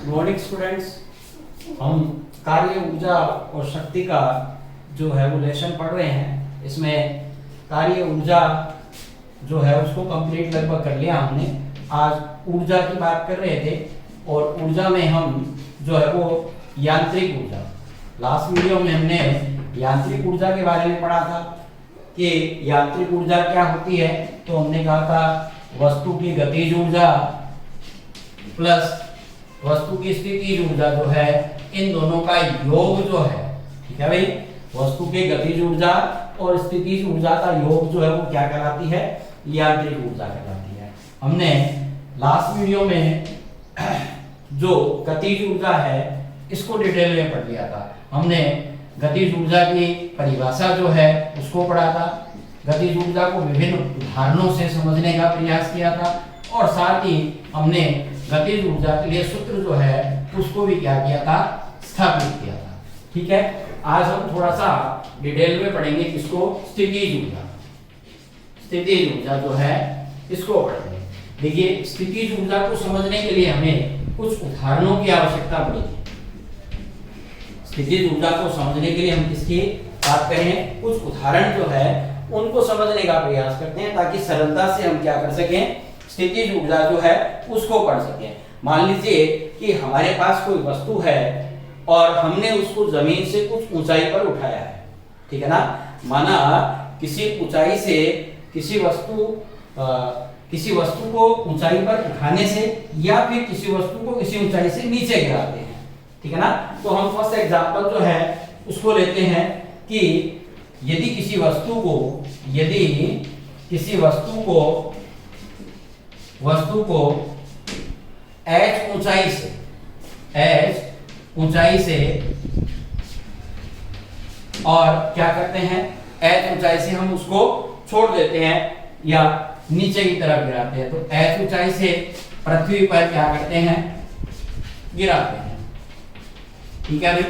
Morning students, हम कार्य ऊर्जा और शक्ति का जो है वो लेसन पढ़ रहे हैं। इसमें कार्य ऊर्जा जो है उसको कंप्लीट लगभग कर लिया हमने। आज ऊर्जा की बात कर रहे थे और ऊर्जा में हम जो है वो यांत्रिक ऊर्जा, लास्ट वीडियो में हमने यांत्रिक ऊर्जा के बारे में पढ़ा था कि यांत्रिक ऊर्जा क्या होती है। तो हमने कहा था वस्तु की गतिज ऊर्जा प्लस वस्तु की स्थितिज ऊर्जा जो है, इन दोनों का योग जो है, ठीक है भाई, वस्तु के गतिज ऊर्जा और स्थितिज ऊर्जा का योग जो है वो क्या कहलाती है, यांत्रिक ऊर्जा कहलाती है। हमने लास्ट वीडियो में जो गतिज ऊर्जा है इसको डिटेल में पढ़ लिया था। हमने गतिज ऊर्जा की परिभाषा जो है उसको पढ़ा था, गतिज ऊर्जा को विभिन्न उदाहरणों से समझने का प्रयास किया था और साथ ही हमने गतिज ऊर्जा के लिए सूत्र जो है उसको भी क्या किया था, स्थापित किया था। ठीक है, आज हम थोड़ा सा डिटेल में पढ़ेंगे किसको, स्थितिज ऊर्जा। स्थितिज ऊर्जा जो है इसको पढ़ेंगे। देखिए, स्थितिज ऊर्जा को समझने के लिए हमें कुछ उदाहरणों की आवश्यकता पड़ेगी। स्थितिज ऊर्जा को समझने के लिए हम किसकी बात करें, कुछ उदाहरण जो है उनको समझने का प्रयास करते हैं ताकि सरलता से हम क्या कर सकें, स्थितिज ऊर्जा जो है उसको पढ़ सकें। मान लीजिए कि हमारे पास कोई वस्तु है और हमने उसको जमीन से कुछ ऊंचाई पर उठाया है, ठीक है ना। माना किसी ऊंचाई से किसी वस्तु को ऊंचाई पर उठाने से या फिर किसी वस्तु को किसी ऊंचाई से नीचे गिराते हैं, ठीक है ना। तो हम फर्स्ट एग्जांपल जो है उसको लेते हैं कि यदि किसी वस्तु को h ऊंचाई से और क्या करते हैं, h ऊंचाई से हम उसको छोड़ देते हैं या नीचे की तरफ गिराते हैं। तो h ऊंचाई से पृथ्वी पर क्या करते हैं, गिराते हैं। ठीक है भाई,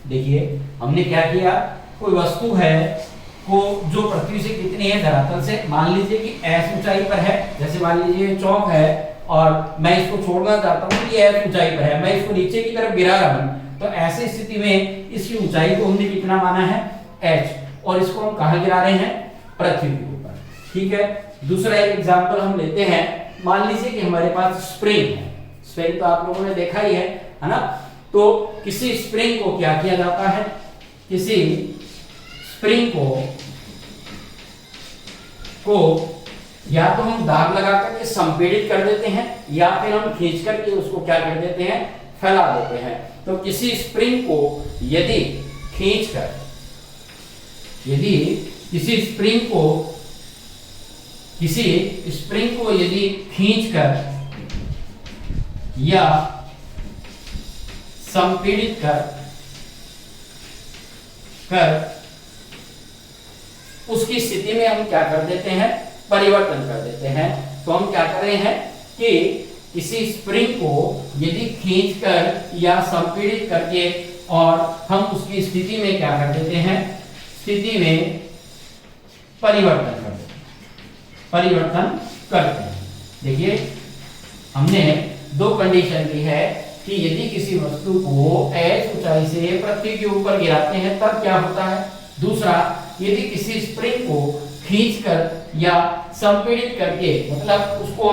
देखिए हमने क्या किया, कोई वस्तु है को जो पृथ्वी से कितनी है, धरातल से, मान लीजिए कि h ऊंचाई पर है। जैसे मान लीजिए चौक है और मैं इसको छोड़ना चाहता हूँ, ये h ऊंचाई पर है, मैं इसको नीचे की तरफ गिरा रहा हूँ। तो ऐसी स्थिति में इसकी ऊंचाई को हमने कितना माना है, h, और इसको हम कहाँ गिरा रहे हैं, पृथ्वी के ऊपर। ठीक है, दूसरा एक एग्जाम्पल हम लेते हैं। मान लीजिए कि हमारे पास स्प्रिंग है। स्प्रिंग तो आप लोगों ने देखा ही है ना। तो किसी स्प्रिंग को क्या किया जाता है, किसी स्प्रिंग को या तो हम दाग लगा करके संपीड़ित कर देते हैं या फिर हम खींच करके उसको क्या कर देते हैं, फैला देते हैं। तो किसी स्प्रिंग को यदि किसी स्प्रिंग को यदि खींचकर या संपीड़ित कर उसकी स्थिति में हम क्या कर देते हैं, परिवर्तन कर देते हैं। तो हम क्या कर रहे हैं कि किसी स्प्रिंग को यदि खींचकर या संपीड़ित करके और हम उसकी स्थिति में क्या कर देते हैं, स्थिति में परिवर्तन करते हैं। देखिए, हमने दो कंडीशन की है कि यदि किसी वस्तु को h ऊंचाई से पृथ्वी के ऊपर गिराते हैं तब क्या होता है। दूसरा, यदि किसी स्प्रिंग को खींचकर या संपीड़ित करके, मतलब उसको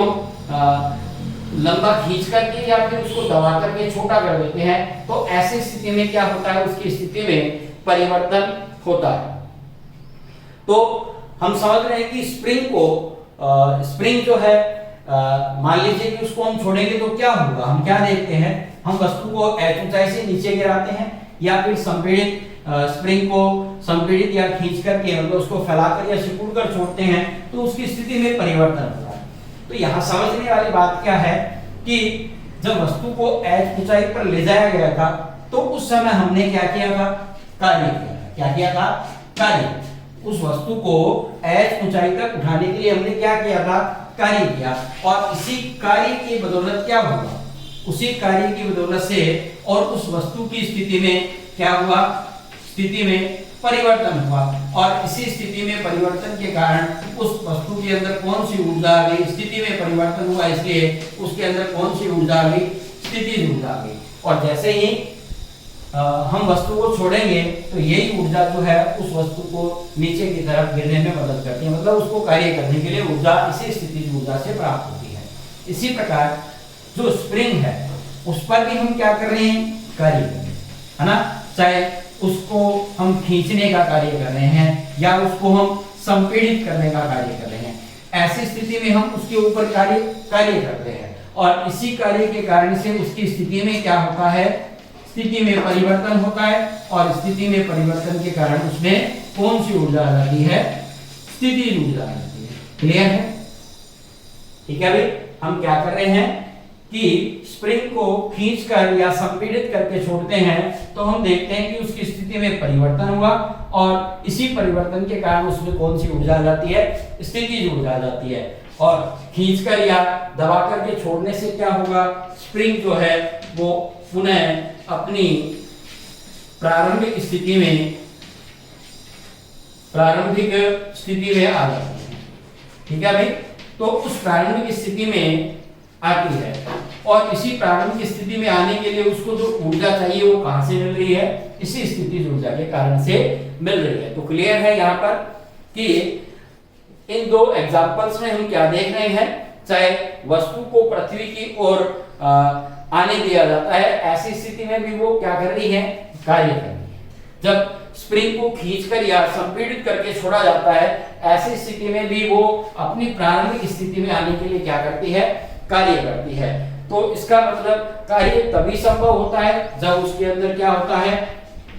लंबा खींच करके या फिर उसको दबा करके छोटा कर देते हैं, तो ऐसी स्थिति में क्या होता है, उसकी स्थिति में परिवर्तन होता है। तो हम समझ रहे हैं कि स्प्रिंग जो है, मान लीजिए कि उसको हम छोड़ेंगे तो क्या होगा, हम क्या देखते हैं, हम वस्तु को h ऊंचाई से नीचे गिराते हैं या फिर संपीड़ित स्प्रिंग को संपीड़ित या खींच करके, मतलब उसको फैलाकर या सिकुड़कर छोड़ते हैं, तो उसकी स्थिति में परिवर्तन होता है। तो यहाँ समझने वाली बात क्या है कि जब वस्तु को h ऊंचाई पर ले जाया गया था तो उस समय हमने क्या किया था, कार्य। उस वस्तु को h ऊंचाई तक उठाने के लिए हमने क्या किया था, कार्य किया। और इसी कार्य की बदौलत क्या हुआ, उसी कार्य की बदौलत से और उस वस्तु की स्थिति में क्या हुआ, स्थिति में परिवर्तन हुआ। और इसी स्थिति में परिवर्तन के कारण उस वस्तु के अंदर कौन सी ऊर्जा आ गई, स्थिति में परिवर्तन हुआ इसलिए उसके अंदर कौन सी ऊर्जा आ गई, स्थितिज ऊर्जा की। और जैसे ही हम वस्तु को छोड़ेंगे तो यही ऊर्जा जो है उस वस्तु को नीचे की तरफ गिरने में मदद करती है, मतलब उसको कार्य करने के लिए ऊर्जा इसी स्थितिज ऊर्जा से प्राप्त होती है। इसी प्रकार जो स्प्रिंग है उस पर भी हम क्या कर रहे हैं, कार्य कर रहे हैं, है ना। चाहे उसको हम खींचने का कार्य कर रहे हैं या उसको हम संपीड़ित करने का कार्य कर रहे हैं, ऐसी स्थिति में हम उसके ऊपर कार्य करते हैं। और इसी कार्य के कारण से उसकी स्थिति में क्या होता है, स्थिति में परिवर्तन होता है। और स्थिति में परिवर्तन के कारण उसमें कौन सी ऊर्जा आ जाती है, स्थितिज ऊर्जा आ जाती है। क्लियर है? ठीक है भाई, हम क्या कर रहे हैं कि स्प्रिंग को खींचकर या संपीड़ित करके छोड़ते हैं तो हम देखते हैं कि उसकी स्थिति में परिवर्तन हुआ और इसी परिवर्तन के कारण उसमें कौन सी ऊर्जा आ जाती है, स्थितिज ऊर्जा आ जाती है। और खींचकर या दबाकर के छोड़ने से क्या होगा, स्प्रिंग जो है वो पुनः अपनी प्रारंभिक स्थिति में आ जाती है। ठीक है भाई, तो उस प्रारंभिक स्थिति में आती है और इसी प्रारंभिक स्थिति में आने के लिए उसको जो ऊर्जा चाहिए वो कहां से मिल रही है, इसी स्थितिज ऊर्जा के कारण से मिल रही है। तो क्लियर है यहाँ पर कि इन दो एग्जांपल्स में हम क्या देख रहे हैं, चाहे वस्तु को पृथ्वी की ओर आने दिया जाता है, ऐसी स्थिति में भी वो क्या कर रही है, कार्य कर रही है। जब स्प्रिंग को खींचकर या संपीड़ित करके छोड़ा जाता है, ऐसी स्थिति में भी वो अपनी प्रारंभिक स्थिति में आने के लिए क्या करती है, कार्य करती है। तो इसका मतलब कार्य तभी संभव होता है जब उसके अंदर क्या होता है,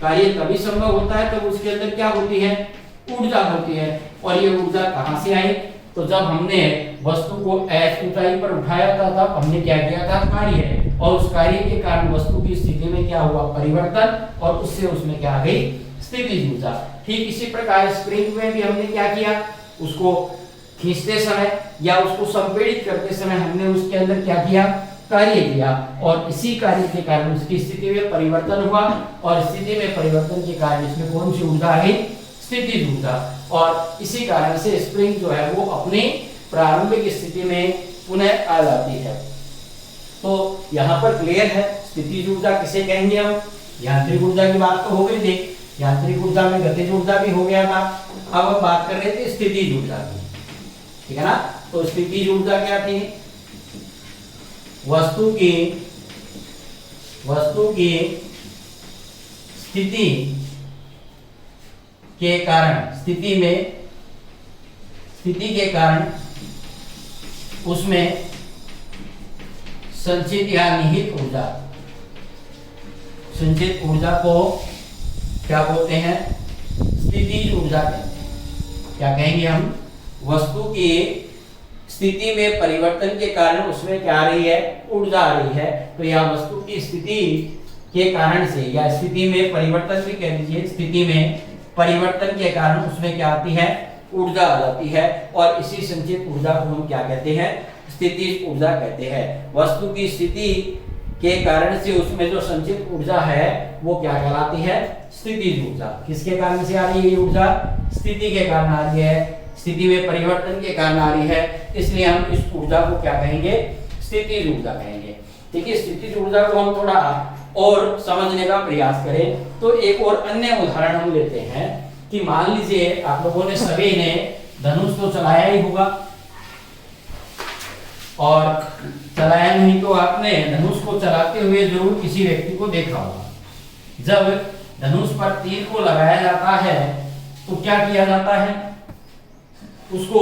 कार्य तभी संभव होता है तब उसके अंदर क्या होती है, ऊर्जा होती है। और ये ऊर्जा कहां से आई, तो जब हमने वस्तु को एच ऊंचाई पर उठाया था तब हमने क्या किया था, कार्य, और उस कार्य के कारण वस्तु की स्थिति में क्या हुआ, परिवर्तन, और उससे उसमें क्या आ गई, स्थितिज ऊर्जा। ठीक इसी प्रकार स्प्रिंग में भी हमने क्या किया, उसको खींचते समय या उसको संपीड़ित करते समय हमने उसके अंदर क्या किया, कार्य किया, और इसी कार्य के कारण उसकी स्थिति में परिवर्तन हुआ और स्थिति में परिवर्तन के कारण इसमें कौन सी ऊर्जा आ गई, स्थितिज ऊर्जा। और इसी कारण से स्प्रिंग जो है वो अपनी प्रारंभिक स्थिति में पुनः आ जाती है। तो यहाँ पर क्लियर है, स्थितिज ऊर्जा किसे कहेंगे हम, यांत्रिक ऊर्जा की बात तो हो गई थी, यांत्रिक ऊर्जा में गतिज ऊर्जा भी हो गया था, अब हम बात कर रहे थे स्थितिज ऊर्जा की। ठीक है ना। तो स्थितिज ऊर्जा क्या थी, वस्तु की स्थिति के कारण, स्थिति के कारण उसमें संचित या निहित ऊर्जा, संचित ऊर्जा को क्या बोलते हैं, स्थितिज ऊर्जा कहते हैं। क्या कहेंगे हम, वस्तु की स्थिति में परिवर्तन के कारण उसमें क्या आ रही है, ऊर्जा आ रही है। तो यह वस्तु की स्थिति के कारण से, या स्थिति में परिवर्तन भी कह दीजिए, स्थिति में परिवर्तन के कारण उसमें क्या आती है, ऊर्जा आ जाती है। और इसी संचित ऊर्जा को हम क्या कहते हैं, स्थितिज ऊर्जा कहते हैं। वस्तु की स्थिति के कारण से उसमें जो संचित ऊर्जा है वो क्या कहलाती है, स्थितिज ऊर्जा। किसके कारण से आ रही है ये ऊर्जा, स्थिति के कारण आ रही है, स्थिति में परिवर्तन के कारण आ रही है, इसलिए हम इस ऊर्जा को क्या कहेंगे, स्थितिज ऊर्जा कहेंगे। ठीक है, स्थितिज ऊर्जा को हम थोड़ा और समझने का प्रयास करें तो एक और अन्य उदाहरण हम लेते हैं कि मान लीजिए आप लोगों ने सभी ने धनुष तो चलाया ही होगा, और चलाया नहीं तो आपने धनुष को चलाते हुए जरूर किसी व्यक्ति को देखा होगा। जब धनुष पर तीर को लगाया जाता है तो क्या किया जाता है, उसको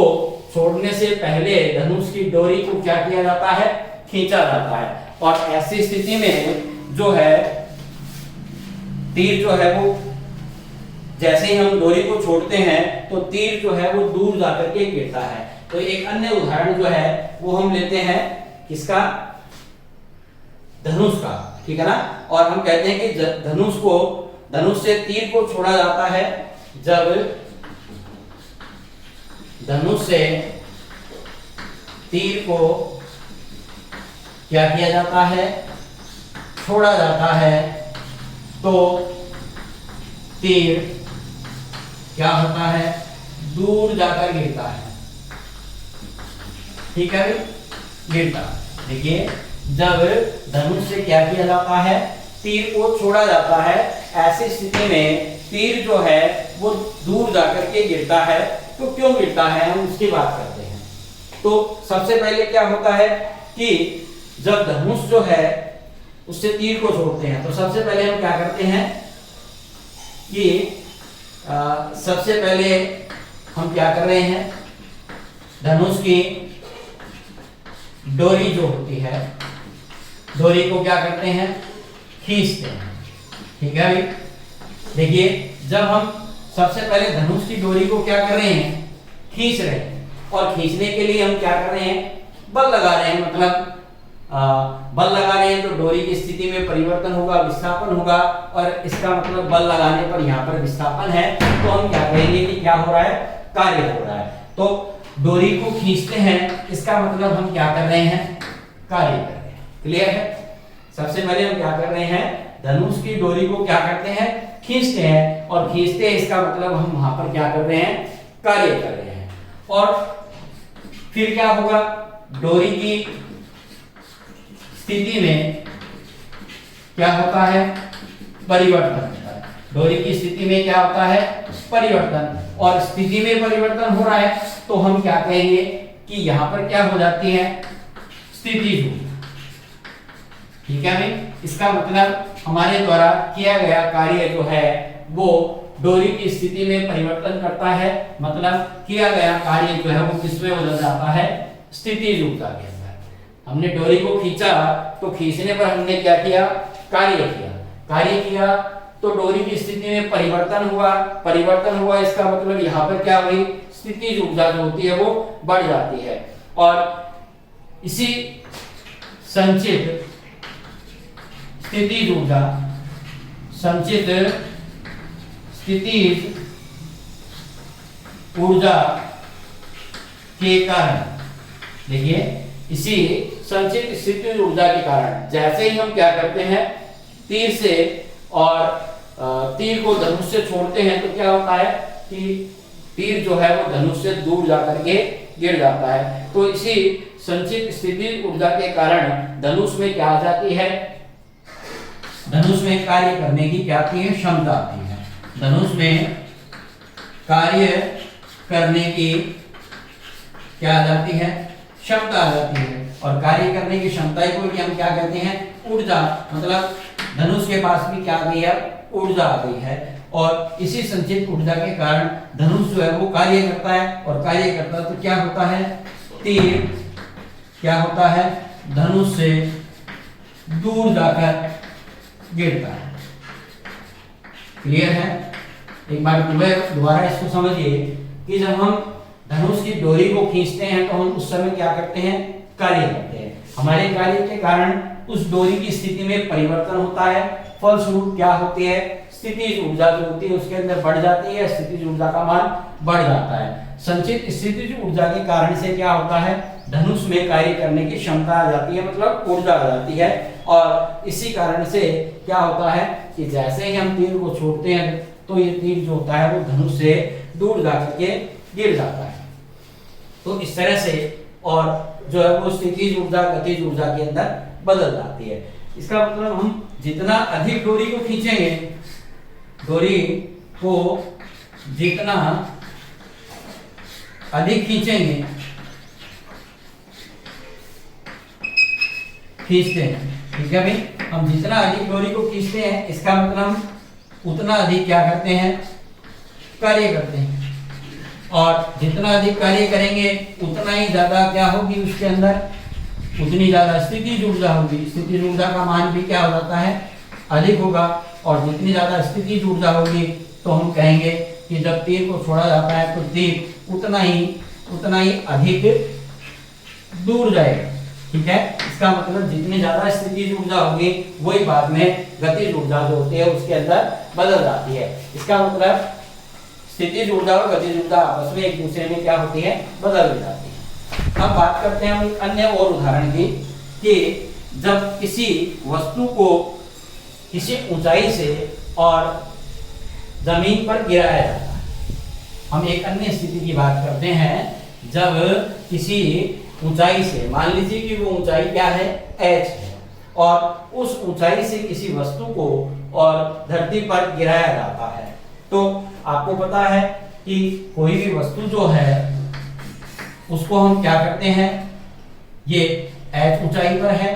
छोड़ने से पहले धनुष की डोरी को क्या किया जाता है, खींचा जाता है। और ऐसी स्थिति में जो है तीर जो है वो, जैसे ही हम डोरी को छोड़ते हैं तो तीर जो है वो दूर जाकर के गिरता है। तो एक अन्य उदाहरण जो है वो हम लेते हैं किसका, धनुष का। ठीक है ना। और हम कहते हैं कि धनुष से तीर को छोड़ा जाता है जब धनुष से तीर को क्या किया जाता है, छोड़ा जाता है, तो तीर क्या होता है, दूर जाकर गिरता है। ठीक है, गिरता। देखिए जब धनुष से क्या किया जाता है, तीर को छोड़ा जाता है, ऐसी स्थिति में तीर जो है वो दूर जाकर के गिरता है। तो क्यों गिरता है, हम उसकी बात करते हैं। तो सबसे पहले क्या होता है कि जब धनुष जो है उससे तीर को छोड़ते हैं, तो सबसे पहले हम क्या करते हैं कि सबसे पहले हम क्या कर रहे हैं, धनुष की डोरी जो होती है, डोरी को क्या करते हैं, खींचते हैं। ठीक है भाई, देखिए जब हम सबसे पहले धनुष की डोरी को क्या कर रहे हैं, खींच रहे हैं, और खींचने के लिए हम क्या कर रहे हैं, बल लगा रहे हैं। मतलब बल लगा रहे हैं तो डोरी की स्थिति में परिवर्तन होगा, विस्थापन होगा, और इसका मतलब बल लगाने पर यहाँ पर विस्थापन है, तो हम क्या कहेंगे कि क्या हो रहा है, कार्य हो रहा है। तो डोरी को खींचते हैं, इसका मतलब हम क्या कर रहे हैं, कार्य कर रहे हैं। क्लियर है। सबसे पहले हम क्या कर रहे हैं, धनुष की डोरी को क्या करते हैं, खींचते हैं, और खींचते हैं इसका मतलब हम वहां पर क्या कर रहे हैं, कार्य कर रहे हैं। और फिर क्या होगा, डोरी की स्थिति में क्या होता है, परिवर्तन होता है। डोरी की स्थिति में क्या होता है, परिवर्तन, और स्थिति में परिवर्तन हो रहा है तो हम क्या कहेंगे कि यहां पर क्या हो जाती है, स्थितिज ऊर्जा। ठीक है भाई, इसका मतलब हमारे द्वारा किया गया कार्य जो है वो डोरी की स्थिति में परिवर्तन करता है, मतलब किया गया कार्य जो है वो किसमें बदल जाता है, स्थितिज ऊर्जा के अंदर। हमने डोरी को खींचा तो खींचने पर हमने क्या किया, कार्य किया। कार्य किया तो डोरी की स्थिति में परिवर्तन हुआ, परिवर्तन हुआ इसका मतलब यहाँ पर क्या हुई, स्थितिज ऊर्जा जो होती है वो बढ़ जाती है। और इसी संचित स्थितिज ऊर्जा, संचित स्थितिज ऊर्जा के कारण, देखिए इसी संचित स्थितिज ऊर्जा के कारण जैसे ही हम क्या करते हैं, तीर से और तीर को धनुष से छोड़ते हैं तो क्या होता है कि तीर जो है वो धनुष से दूर जाकर के गिर जाता है। तो इसी संचित स्थितिज ऊर्जा के कारण धनुष में क्या आ जाती है, धनुष में कार्य करने की क्या आती है, क्षमता आती है। धनुष में कार्य करने की क्या आ जाती है, क्षमता आ जाती है। और कार्य करने की क्षमता को हम क्या कहते हैं, ऊर्जा। मतलब धनुष के पास भी क्या आ गई है, ऊर्जा आ गई है। और इसी संचित ऊर्जा के कारण धनुष जो है वो कार्य करता है, और कार्य करता है तो क्या होता है, तीर क्या होता है, धनुष से दूर जाकर गिरता है। क्लियर है। एक बार दोबारा इसको समझिए कि जब हम धनुष की डोरी को खींचते हैं तो हम उस समय क्या करते हैं, कार्य करते हैं। हमारे कार्य के कारण उस डोरी की स्थिति में परिवर्तन होता है, फलस्वरूप क्या होती है, स्थितिज ऊर्जा जो होती है उसके अंदर बढ़ जाती है, स्थितिज ऊर्जा का मान बढ़ जाता है। संचित स्थितिज ऊर्जा के कारण से क्या होता है, धनुष में कार्य करने की क्षमता आ जाती है, मतलब ऊर्जा आ जाती है। और इसी कारण से क्या होता है कि जैसे ही हम तीर को छोड़ते हैं तो ये तीर जो होता है वो धनुष से दूर जाकर के गिर जाता है। तो इस तरह से और जो है वो स्थितिज ऊर्जा गतिज ऊर्जा के अंदर बदल जाती है। इसका मतलब हम जितना अधिक डोरी को खींचेंगे, डोरी को जितना अधिक खींचेंगे, खींचते हैं, ठीक है भाई, हम जितना अधिक डोरी को खींचते हैं इसका मतलब हम उतना अधिक क्या करते हैं, कार्य करते हैं। और जितना अधिक कार्य करेंगे उतना ही ज्यादा क्या होगी उसके अंदर, उतनी ज्यादा स्थितिज ऊर्जा होगी। स्थितिज ऊर्जा का मान भी क्या हो जाता है, अधिक होगा। और जितनी ज्यादा स्थितिज ऊर्जा होगी तो हम कहेंगे कि जब तीर को छोड़ा जाता है तो तीर उतना ही अधिक दूर जाएगा। ठीक है, इसका मतलब जितनी ज्यादा स्थितिज ऊर्जा होगी वही बाद में गतिज ऊर्जा जो होती है उसके अंदर बदल जाती है। इसका मतलब स्थितिज ऊर्जा और गतिज ऊर्जा आपस में एक दूसरे में क्या होती है, बदल जाती है। अब बात करते हैं हम एक अन्य और उदाहरण की कि जब किसी वस्तु को किसी ऊंचाई से और जमीन पर गिराया जाता है। हम एक अन्य स्थिति की बात करते हैं, जब किसी ऊंचाई से, मान लीजिए कि वो ऊंचाई क्या है, h है, और उस ऊंचाई से किसी वस्तु को और धरती पर गिराया जाता है। तो आपको पता है कि कोई भी वस्तु जो है उसको हम क्या करते हैं, ये h ऊंचाई पर है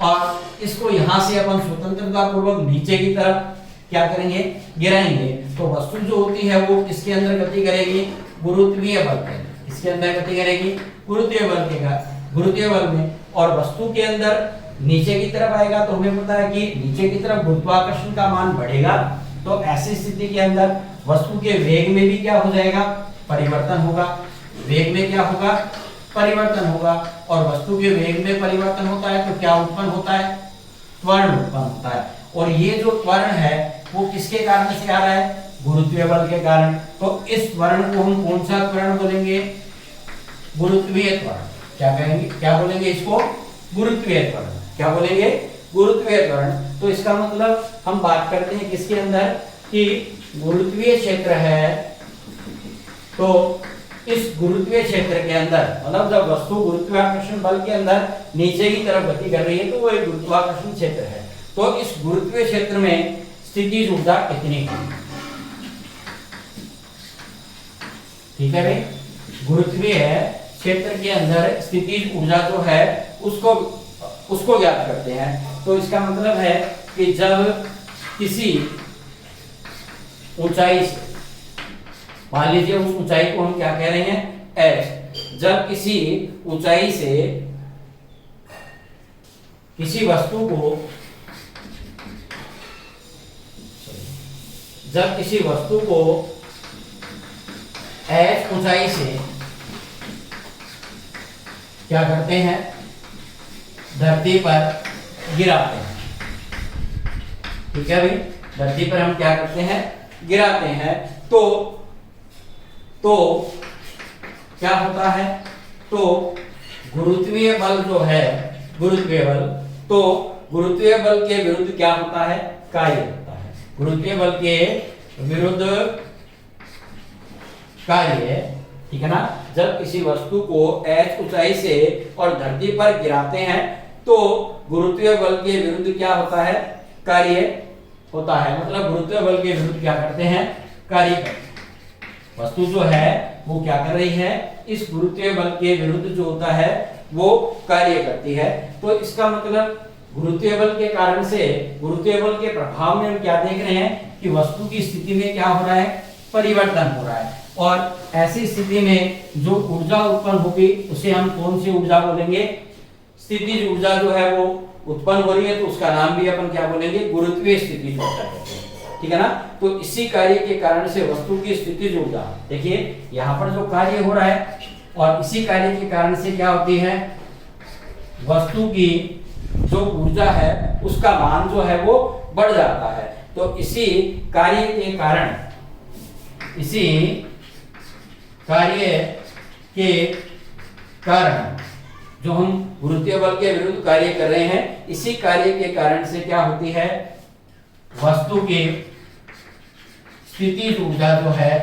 और इसको यहां से अपन स्वतंत्रता पूर्वक नीचे की तरफ क्या करेंगे, गिराएंगे। तो वस्तु जो होती है वो किसके अंदर गति करेगी, गुरुत्वीय बल के, इसके अंदर गति करेगी गुरुत्वीय बल के, गुरुत्वीय बल में। और वस्तु के अंदर नीचे की तरफ आएगा तो हमें पता है कि नीचे की तरफ गुरुत्वाकर्षण का मान बढ़ेगा। तो ऐसी स्थिति के अंदर वस्तु के वेग में भी क्या हो जाएगा, परिवर्तन होगा। वेग में क्या होगा, परिवर्तन होगा। और वस्तु के वेग में परिवर्तन होता है तो क्या उत्पन्न होता है, त्वरण उत्पन्न होता है। और ये जो त्वरण है वो किसके कारण से आ रहा है, गुरुत्वीय बल के कारण। तो इस त्वरण को हम कौन सा त्वरण बोलेंगे, गुरुत्वीय त्वरण। क्या कहेंगे, क्या बोलेंगे इसको, गुरुत्वीय त्वरण। क्या बोलेंगे, गुरुत्वीय त्वरण। तो इसका मतलब हम बात करते हैं किसके अंदर, कि गुरुत्वीय क्षेत्र है। तो इस गुरुत्वीय क्षेत्र के अंदर, मतलब जब वस्तु गुरुत्वाकर्षण बल के अंदर नीचे की तरफ गति कर रही है तो वो एक गुरुत्वाकर्षण क्षेत्र है। तो इस गुरुत्वीय क्षेत्र में स्थितिज ऊर्जा कितनी है, ठीक है भाई। गुरुत्वीय क्षेत्र के अंदर स्थितिज ऊर्जा जो है उसको ज्ञात करते हैं। तो इसका मतलब है कि जब किसी ऊंचाई से, मान लीजिए उस ऊंचाई को हम क्या कह रहे हैं, h, जब किसी ऊंचाई से किसी वस्तु को, जब किसी वस्तु को h ऊंचाई से क्या करते हैं, धरती पर गिराते हैं, ठीक है भाई। धरती पर हम क्या करते हैं, गिराते हैं। तो क्या होता है, तो गुरुत्वीय बल जो है, गुरुत्वीय बल, तो गुरुत्वीय बल के विरुद्ध क्या होता है, कार्य होता है। गुरुत्वीय बल के विरुद्ध कार्य, ठीक है ना। जब किसी वस्तु को h ऊंचाई से और धरती पर गिराते हैं तो गुरुत्वीय बल के विरुद्ध क्या होता है, कार्य होता है। मतलब गुरुत्वीय बल के विरुद्ध क्या करते हैं, कार्य करते हैं। वस्तु जो है वो क्या कर रही है, इस गुरुत्वीय बल के विरुद्ध जो होता है वो कार्य करती है। तो इसका मतलब गुरुत्वीय बल के कारण से, गुरुत्वीय बल के प्रभाव में हम क्या देख रहे हैं कि वस्तु की स्थिति में क्या हो रहा है, परिवर्तन हो रहा है। और ऐसी स्थिति में जो ऊर्जा उत्पन्न होगी उसे हम कौन सी ऊर्जा बोलेंगे, स्थितिज ऊर्जा जो है वो उत्पन्न हो रही है तो उसका नाम भी अपन क्या बोलेंगे, गुरुत्वीय स्थितिज ऊर्जा कहते हैं, ठीक है ना। तो इसी कार्य के कारण से वस्तु की स्थितिज ऊर्जा, देखिए यहाँ पर जो कार्य हो रहा है और इसी कार्य के कारण से क्या होती है, वस्तु की जो ऊर्जा है उसका मान जो है वो बढ़ जाता है। तो इसी कार्य के कारण, इसी कार्य के कारण जो हम गुरुत्वीय बल के विरुद्ध कार्य कर रहे हैं, इसी कार्य के कारण से क्या होती है, वस्तु की स्थितिज ऊर्जा जो है,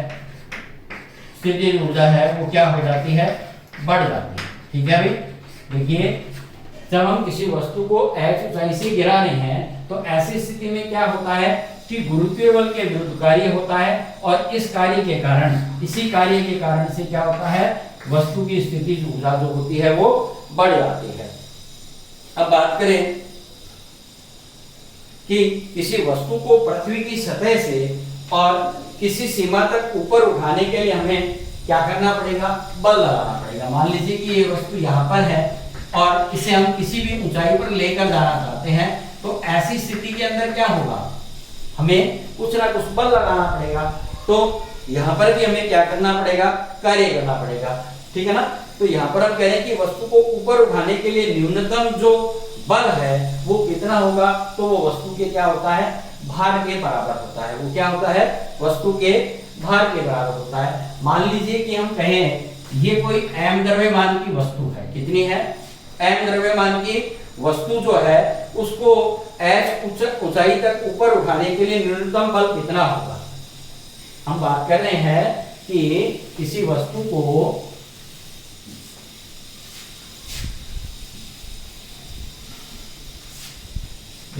स्थितिज ऊर्जा है वो क्या हो जाती है, बढ़ जाती है, ठीक है भाई। देखिए जब हम किसी वस्तु को h ऊंचाई से गिरा रहे हैं तो ऐसी स्थिति में क्या होता है कि गुरुत्वीय बल के विरुद्ध कार्य होता है और इस कार्य के कारण, इसी कार्य के कारण से क्या होता है, वस्तु की स्थितिज ऊर्जा जो होती है वो बढ़ जाती है। अब बात करें कि किसी वस्तु को पृथ्वी की सतह से और किसी सीमा तक ऊपर उठाने के लिए हमें क्या करना पड़ेगा, बल लगाना पड़ेगा। मान लीजिए कि ये वस्तु यहाँ पर है और इसे हम किसी भी ऊंचाई पर लेकर जाना चाहते हैं, तो ऐसी स्थिति के अंदर क्या होगा, हमें कुछ ना कुछ बल लगाना पड़ेगा। तो यहाँ पर भी हमें क्या करना पड़ेगा, कार्य करना पड़ेगा, ठीक है ना। तो यहाँ पर हम कह रहे हैं कि वस्तु को ऊपर उठाने के लिए न्यूनतम जो बल है वो कितना होगा, तो वो वस्तु के क्या होता है, भार के बराबर होता है। वो क्या होता है, वस्तु के भार के बराबर होता है। मान लीजिए कि हम कहें ये कोई m द्रव्यमान की वस्तु है, कितनी है, m द्रव्यमान की वस्तु जो है उसको h ऊंचाई तक ऊपर उठाने के लिए न्यूनतम बल कितना होगा। हम बात कर रहे हैं कि किसी वस्तु को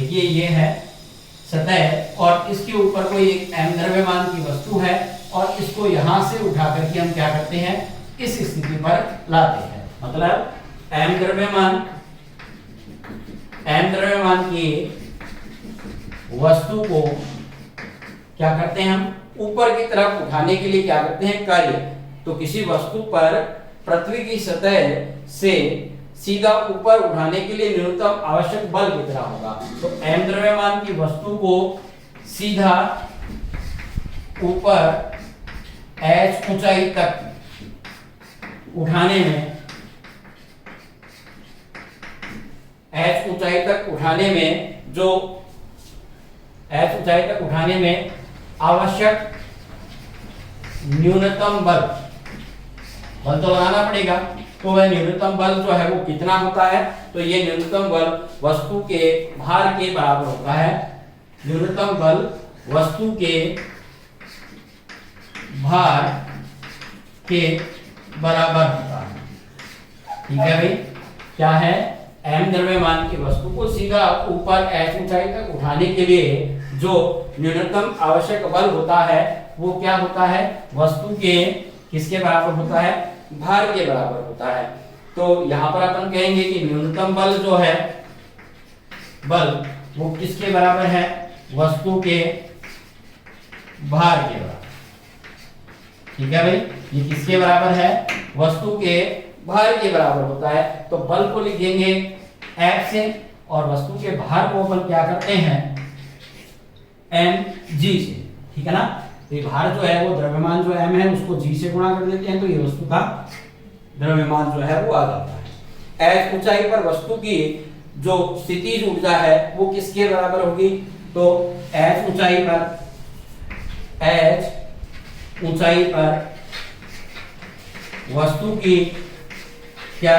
देखिए ये है सतह और इसके ऊपर कोई एक m द्रव्यमान की वस्तु है और इसको यहां से उठा करके हम क्या करते हैं, इस स्थिति पर लाते हैं। मतलब m द्रव्यमान की वस्तु को क्या करते हैं, हम ऊपर की तरफ उठाने के लिए क्या करते हैं, कार्य। तो किसी वस्तु पर पृथ्वी की सतह से सीधा ऊपर उठाने के लिए न्यूनतम आवश्यक बल कितना होगा। तो m द्रव्यमान की वस्तु को सीधा ऊपर h ऊंचाई तक उठाने में, h ऊंचाई तक उठाने में आवश्यक न्यूनतम बल तो लगाना पड़ेगा। तो वह न्यूनतम बल जो है वो कितना होता है, तो ये न्यूनतम बल वस्तु के भार के बराबर होता है। न्यूनतम बल वस्तु के भार के बराबर होता है। ठीक है भाई, क्या है, m द्रव्यमान की वस्तु को सीधा ऊपर h ऊंचाई तक उठाने के लिए जो न्यूनतम आवश्यक बल होता है वो क्या होता है, वस्तु के किसके बराबर होता है, भार के बराबर होता है। तो यहां पर अपन कहेंगे कि न्यूनतम बल जो है, बल वो किसके बराबर है, वस्तु के भार के बराबर। ठीक है भाई, ये किसके बराबर है, वस्तु के भार के बराबर होता है। तो बल को लिखेंगे F से और वस्तु के भार को अपन क्या करते हैं, mg से। ठीक है ना, तो ये भार जो है वो द्रव्यमान जो m है उसको g से गुणा कर देते हैं, तो ये वस्तु का द्रव्यमान जो है वो आ जाता है। h ऊंचाई पर वस्तु की जो स्थितिज ऊर्जा है वो किसके बराबर होगी, तो h ऊंचाई पर वस्तु की क्या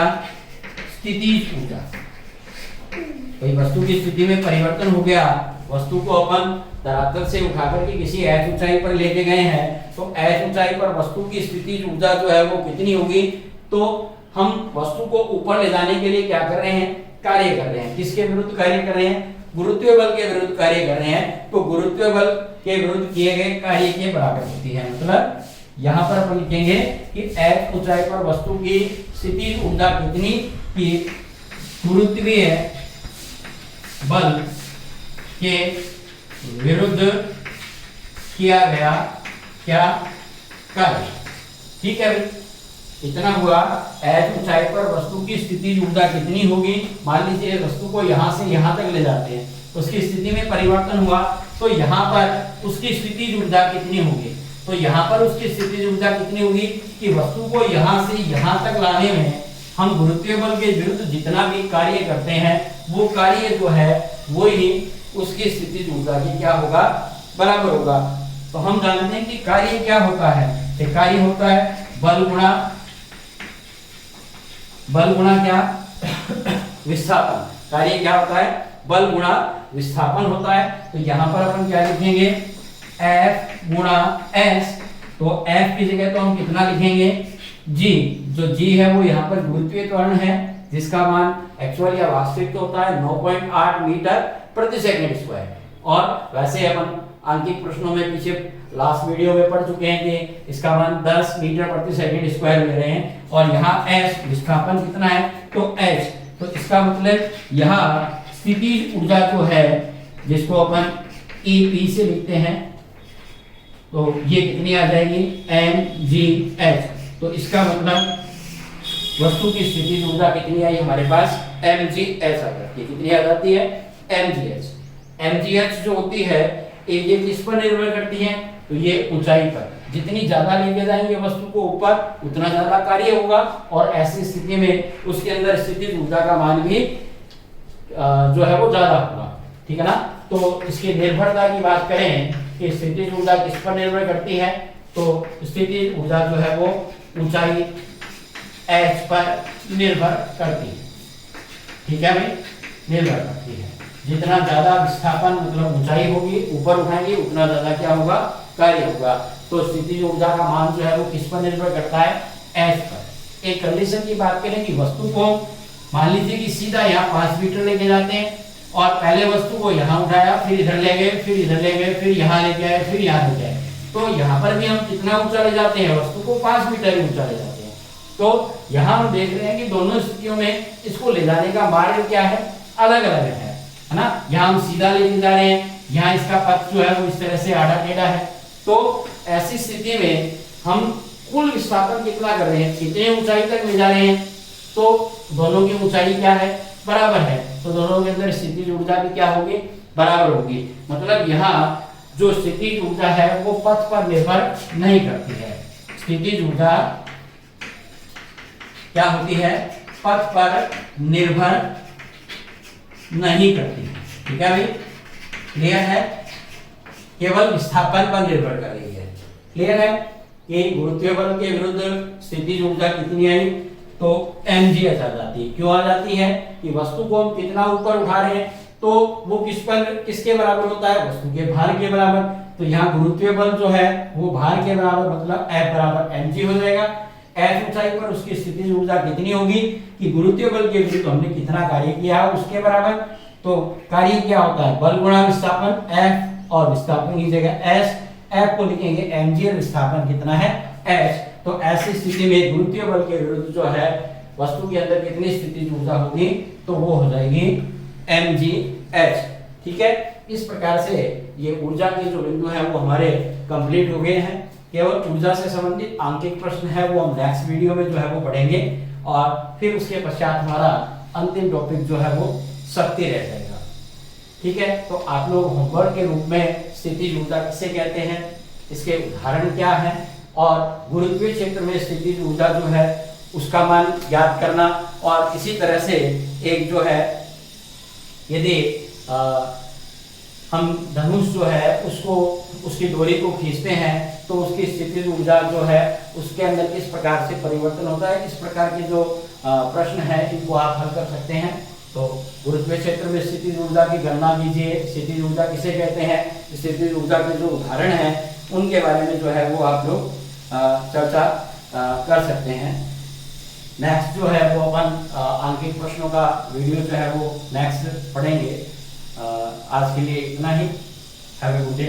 स्थितिज ऊर्जा, कोई वस्तु की स्थिति में परिवर्तन हो गया, वस्तु को अपन धरातल से उठाकर के किसी h ऊंचाई पर लेके गए हैं, तो h ऊंचाई पर वस्तु की स्थितिज ऊर्जा जो है वो कितनी होगी। तो हम वस्तु को ऊपर ले जाने के लिए क्या कर रहे हैं, कार्य कर रहे हैं। किसके विरुद्ध कार्य कर रहे हैं, गुरुत्वीय बल के विरुद्ध कार्य कर रहे हैं। तो गुरुत्वीय बल के विरुद्ध किए गए कार्य के बराबर होती है। मतलब यहाँ पर अपन लिखेंगे कि h ऊंचाई पर वस्तु की स्थितिज ऊर्जा कितनी, कि गुरुत्वीय बल के विरुद्ध किया गया क्या, कार्य। ठीक है भाई, इतना हुआ। h ऊंचाई पर वस्तु की स्थितिज ऊर्जा कितनी होगी, मान लीजिए वस्तु को यहाँ से यहाँ तक ले जाते हैं, उसकी स्थिति में परिवर्तन हुआ, तो यहाँ पर उसकी स्थितिज ऊर्जा कितनी होगी। तो यहाँ पर उसकी स्थितिज ऊर्जा कितनी होगी कि वस्तु को यहाँ से यहाँ तक लाने में हम गुरुत्वीय बल के विरुद्ध जितना भी कार्य करते हैं वो कार्य जो है वो ही उसकी स्थितिज ऊर्जा की क्या होगा, बराबर होगा। तो हम जानते हैं कि कार्य क्या होता है, कि कार्य होता है बल गुणा क्या, विस्थापन। कार्य क्या होता है, बल गुणा विस्थापन होता है। तो यहाँ पर अपन क्या लिखेंगे, F गुणा S। तो F की जगह तो हम कितना लिखेंगे, G। जो G है वो यहाँ पर गुरुत्वीय त्वरण है, जिसका मान एक्चुअल या वास्तविक तो होता है 9.8 मीटर प्रति सेकंड स्क्वायर। और वैसे अपन आंतरिक प्रश्नों में पीछे लास्ट वीडियो में पढ़ चुके हैं कि इसका मान 10 मीटर प्रति सेकंड स्क्वायर ले रहे हैं। और यहाँ S विस्थापन कितना है, तो H। तो इसका मतलब यहाँ स्थितिज ऊर्जा जो है जिसको अपन EP से लिखते हैं, तो ये कितनी आ जाएगी, mgh। तो इसका मतलब वस्तु की स्थितिज ऊर्जा कितनी आई हमारे पास, mgh आ जाती है। कितनी आ जाती है, mgh। mgh जो होती है ये किस पर निर्भर करती है, तो ये ऊंचाई पर। जितनी ज्यादा लेके जाएंगे वस्तु को ऊपर उतना ज्यादा कार्य होगा, और ऐसी स्थिति में उसके अंदर स्थितिज ऊर्जा का मान भी जो है वो ज्यादा होगा। ठीक है ना। तो इसकी निर्भरता की बात करें कि स्थितिज ऊर्जा किस पर निर्भर करती है, तो स्थितिज ऊर्जा जो है वो ऊंचाई h पर निर्भर करती है। ठीक है भाई, निर्भर करती है। जितना ज्यादा विस्थापन मतलब ऊंचाई होगी, ऊपर उठाएंगे, उतना ज्यादा क्या होगा, कार्य होगा। तो स्थितिज ऊर्जा का मान जो है वो किस पर निर्भर करता है, h पर। एक कंडीशन की बात करें कि वस्तु को मान लीजिए कि सीधा यहाँ 5 मीटर लेके जाते हैं, और पहले वस्तु को यहाँ उठाया, फिर इधर ले गए, फिर इधर ले गए, फिर यहाँ लेके आए, फिर यहाँ लेके आए, तो यहाँ पर भी हम कितना ऊंचा ले जाते हैं, वस्तु को 5 मीटर ऊंचा ले जाते हैं। तो यहाँ हम देख रहे हैं कि दोनों स्थितियों में इसको ले जाने का मार्ग क्या है, अलग अलग है ना। यहाँ हम सीधा लेके जा रहे हैं, यहाँ इसका पथ जो है वो इस तरह से आड़ा टेढ़ा है। तो ऐसी स्थिति में हम कुल विस्थापन कितना कर रहे हैं, कितने ऊंचाई तक ले जा रहे हैं, तो दोनों की ऊंचाई क्या है, बराबर है। तो दोनों के अंदर स्थितिज ऊर्जा भी क्या होगी, बराबर होगी। मतलब यहाँ जो स्थितिज ऊर्जा है वो पथ पर निर्भर नहीं करती है। स्थितिज ऊर्जा क्या होती है, पथ पर निर्भर नहीं करती है। ठीक है भाई, क्लियर है, केवल विस्थापन पर निर्भर कर रही है। क्लियर है कि गुरुत्वीय बल के विरुद्ध स्थितिज ऊर्जा कितनी आई, तो mgh आ जाती है। क्यों आ जाती है कि वस्तु को हम कितना ऊपर उठा रहे हैं, तो वो किसके बराबर होता है, वस्तु के भार के बराबर। तो यहाँ गुरुत्वीय बल जो है वो भार के बराबर, मतलब F बराबर mg हो जाएगा। F ऊंचाई पर उसकी स्थितिज ऊर्जा कितनी होगी कि गुरुत्वीय बल के विरुद्ध हमने कितना कार्य किया है उसके बराबर। तो कार्य क्या होता है, बल गुणा विस्थापन F, और विस्थापन की जगह S, F को लिखेंगे mg और विस्थापन कितना है h। तो ऐसी स्थिति में गुरुत्वीय बल के विरुद्ध जो है वस्तु के अंदर कितनी स्थितिज ऊर्जा होगी, तो वो हो जाएगी mgh। ठीक है, इस प्रकार से ये ऊर्जा के जो बिंदु है वो हमारे कंप्लीट हो गए हैं। केवल ऊर्जा से संबंधित आंकिक प्रश्न है वो हम नेक्स्ट वीडियो में जो है वो पढ़ेंगे, और फिर उसके पश्चात हमारा अंतिम टॉपिक जो है वो शक्ति रह जाएगा। ठीक है, तो आप लोग होमवर्क के रूप में स्थितिज ऊर्जा किसे कहते हैं, इसके उदाहरण क्या है, और गुरुत्वीय क्षेत्र में स्थितिज ऊर्जा जो है उसका मान ज्ञात करना। और इसी तरह से एक जो है, यदि हम धनुष जो है उसको, उसकी डोरी को खींचते हैं तो उसकी स्थितिज ऊर्जा जो है उसके अंदर किस प्रकार से परिवर्तन होता है, इस प्रकार के जो प्रश्न है इनको आप हल कर सकते हैं। तो गुरुत्वीय क्षेत्र में स्थितिज ऊर्जा की गणना कीजिए, स्थितिज ऊर्जा किसे कहते हैं, स्थितिज ऊर्जा के जो उदाहरण हैं उनके बारे में जो है वो आप लोग चर्चा कर सकते हैं। नेक्स्ट जो है वो अपन आंकिक प्रश्नों का वीडियो जो है वो नेक्स्ट पढ़ेंगे। आज के लिए इतना ही। Have a good day.